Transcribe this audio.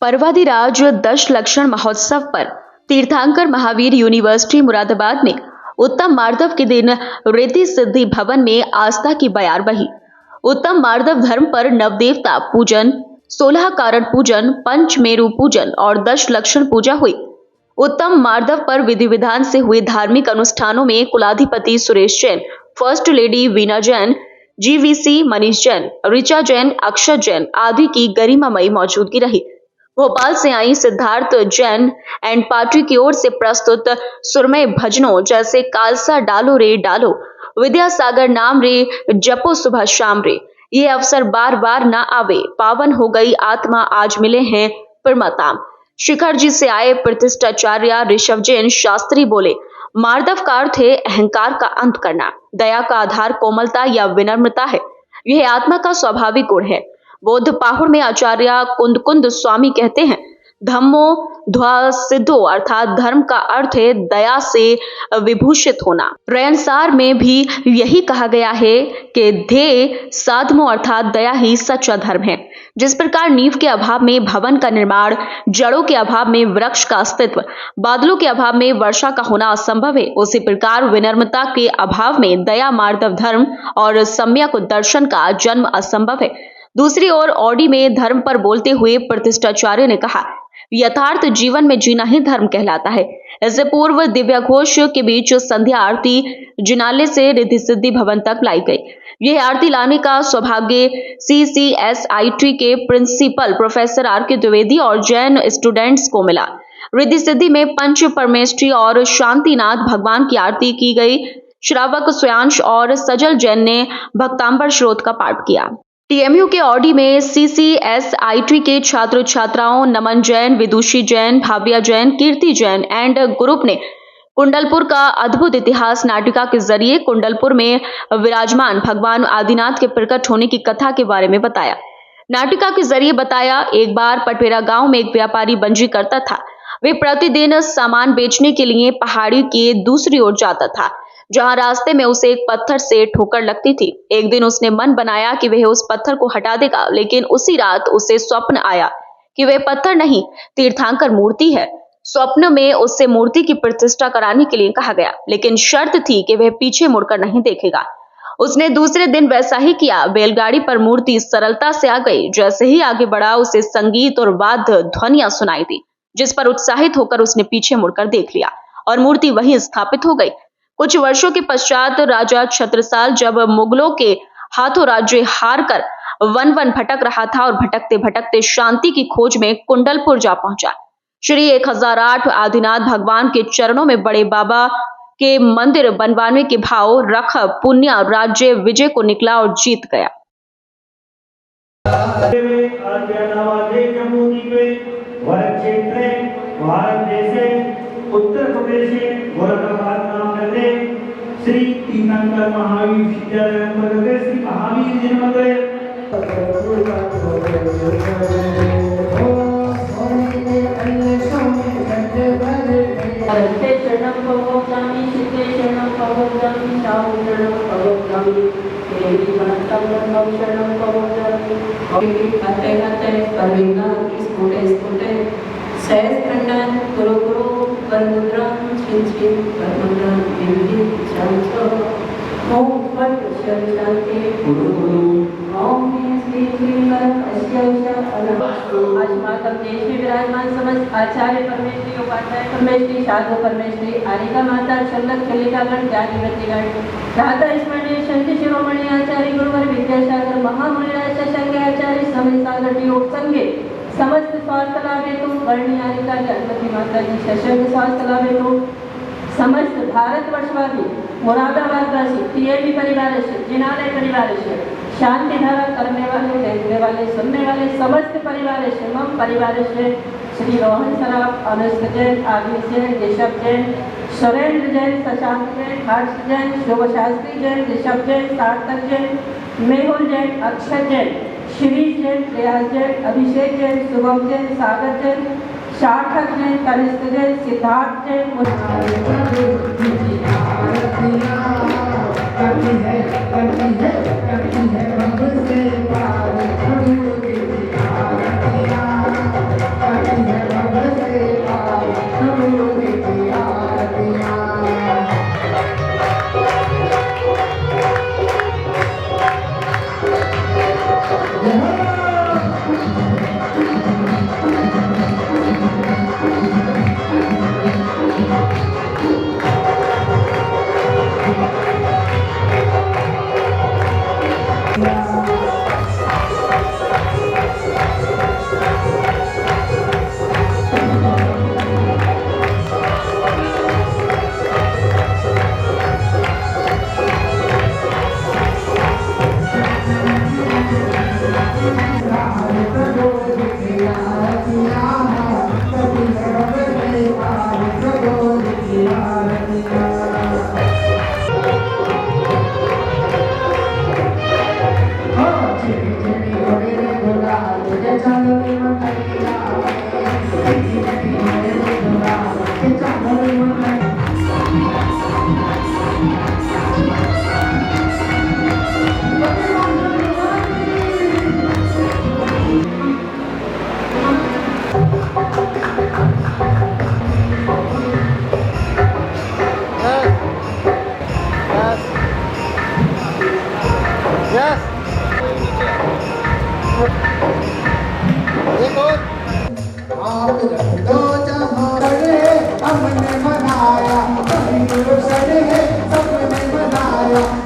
पर्वाधिराज दशलक्षण महोत्सव पर तीर्थंकर महावीर यूनिवर्सिटी मुरादाबाद में उत्तम मार्दव के दिन रिद्धि सिद्धि भवन में आस्था की बयार बही। उत्तम मार्दव धर्म पर नवदेवता पूजन, 16 कारण पूजन, पंचमेरु पूजन और दशलक्षण पूजा हुई। उत्तम मार्दव पर विधि विधान से हुए धार्मिक अनुष्ठानों में कुलाधिपति Suresh Jain, first lady Veena Jain, GVC Manish Jain, Richa Jain, अक्षर जैन आदि की गरिमामयी मौजूदगी रही। भोपाल से आई सिद्धार्थ जैन एंड पार्टी की ओर से प्रस्तुत सुरमय भजनों जैसे कालसा डालो रे डालो, विद्यासागर नाम रे जपो सुबह शाम रे, ये अवसर बार बार न आवे, पावन हो गई आत्मा आज मिले हैं परमात्म। शिखर जी से आए प्रतिष्ठाचार्य ऋषभ जैन शास्त्री बोले, मार्दव का अर्थ है अहंकार का अंत करना, दया का आधार कोमलता या विनम्रता है, यह आत्मा का स्वाभाविक गुण है। बौद्ध पाहुड़ में आचार्य कुंद स्वामी कहते हैं, धम्मो ध्वा सिद्धो अर्थात धर्म का अर्थ है दया से विभूषित होना। रयनसार में भी यही कहा गया है कि ध्येय साधमो अर्थात दया ही सच्चा धर्म है। जिस प्रकार नींव के अभाव में भवन का निर्माण, जड़ों के अभाव में वृक्ष का अस्तित्व, बादलों के अभाव में वर्षा का होना असंभव है, उसी प्रकार विनम्रता के अभाव में दया, मार्दव धर्म और सम्यक दर्शन का जन्म असंभव है। दूसरी ओर ऑडी में धर्म पर बोलते हुए प्रतिष्ठाचार्य ने कहा, यथार्थ जीवन में जीना ही धर्म कहलाता है। इससे पूर्व दिव्य घोष के बीच संध्या आरती जिनाले से रिद्धि सिद्धि भवन तक लाई गई। यह आरती लाने का सौभाग्य CCSIT के प्रिंसिपल प्रोफेसर RK द्विवेदी और जैन स्टूडेंट्स को मिला। रिद्धि सिद्धि में पंच परमेष्ठी और शांतिनाथ भगवान की आरती की गई। श्रावक स्वयांश और सजल जैन ने भक्तांबर श्रोत का पाठ किया। TMU के ऑडी में CCSIT के छात्र छात्राओं नमन जैन, विदुषी जैन, भाव्या जैन, कीर्ति जैन एंड ग्रुप ने कुंडलपुर का अद्भुत इतिहास नाटिका के जरिए कुंडलपुर में विराजमान भगवान आदिनाथ के प्रकट होने की कथा के बारे में बताया। नाटिका के जरिए बताया, एक बार पटवेरा गांव में एक व्यापारी बंजी करता था। वे प्रतिदिन सामान बेचने के लिए पहाड़ी के दूसरी ओर जाता था, जहां रास्ते में उसे एक पत्थर से ठोकर लगती थी। एक दिन उसने मन बनाया कि वह उस पत्थर को हटा देगा, लेकिन उसी रात उसे स्वप्न आया कि वह पत्थर नहीं, तीर्थंकर मूर्ति है। स्वप्न में उससे मूर्ति की प्रतिष्ठा कराने के लिए कहा गया, लेकिन शर्त थी कि वह पीछे मुड़कर नहीं देखेगा। उसने दूसरे दिन वैसा ही किया। बैलगाड़ी पर मूर्ति सरलता से आ गई। जैसे ही आगे बढ़ा, उसे संगीत और वाद्य ध्वनियां सुनाई दी, जिस पर उत्साहित होकर उसने पीछे मुड़कर देख लिया और मूर्ति वहीं स्थापित हो गई। कुछ वर्षों के पश्चात राजा छत्रसाल जब मुगलों के हाथों राज्य हार कर वन वन भटक रहा था और भटकते भटकते शांति की खोज में कुंडलपुर जा पहुंचा। श्री 1008 आदिनाथ भगवान के चरणों में बड़े बाबा के मंदिर बनवाने के भाव रख पुण्य राज्य विजय को निकला और जीत गया। उत्तर प्रदेश गोरखनाथ नाम करते श्री तीर्थंकर महावीर विद्यालय श्री महावीर जन मंदिर शरणं भवोजामि सिद्धे शरणं भवोजामि साहु शरणं भवोजामि देवी वनंतं ब्रह्मं शरणं भवोजामि हते हते परमेना स्फुटे सहस्त्रंडन गुरु गुरु वरमुद्रां छिन छिन वरमुद्रां विविधि शांतो ओम फट शांति गुरु गुरु ओम श्री श्री आज मातम देश में विराजमान समस्त आचार्य परमेश्वरी, उपाध्याय परमेश्वरी, साधु परमेश्वरी, आरिका माता, चंदक चलिकागण, ज्ञानी वृत्तिगण, राधा स्मरणीय संत शिरोमणि आचार्य गुरुवर विद्यासागर महामुनिराज शंकराचार्य समय सागर जी संगे समस्त स्वास्थ्य लाभ हेतु वर्णी आरिका गणपति माता जी सशंग स्वास्थ्य लाभ हेतु समस्त भारतवर्षवासी मुरादाबाद वासी TMU परिवार से, जिनालय परिवार से, शांति धारा करने वाले, देखने वाले, सुनने वाले समस्त परिवार से, मम परिवार से श्री रोहन सराफ, अनुष्क जैन, आदिल जैन, ऋषभ जैन, सुरेंद्र जैन, शशांक जैन, हर्ष जैन, शुभ शास्त्री जैन, ऋषभ जैन, सार्थक जैन, मेहुल जैन, अक्षर जैन, शिरीष जैन, प्रयास जैन, अभिषेक जैन, शुभम जैन, सागर जैन, सार्थक जैन, कनिष्ठ जैन, सिद्धार्थ जैन, करती है आप दो जहां हमने मनाया, सबने मनाया।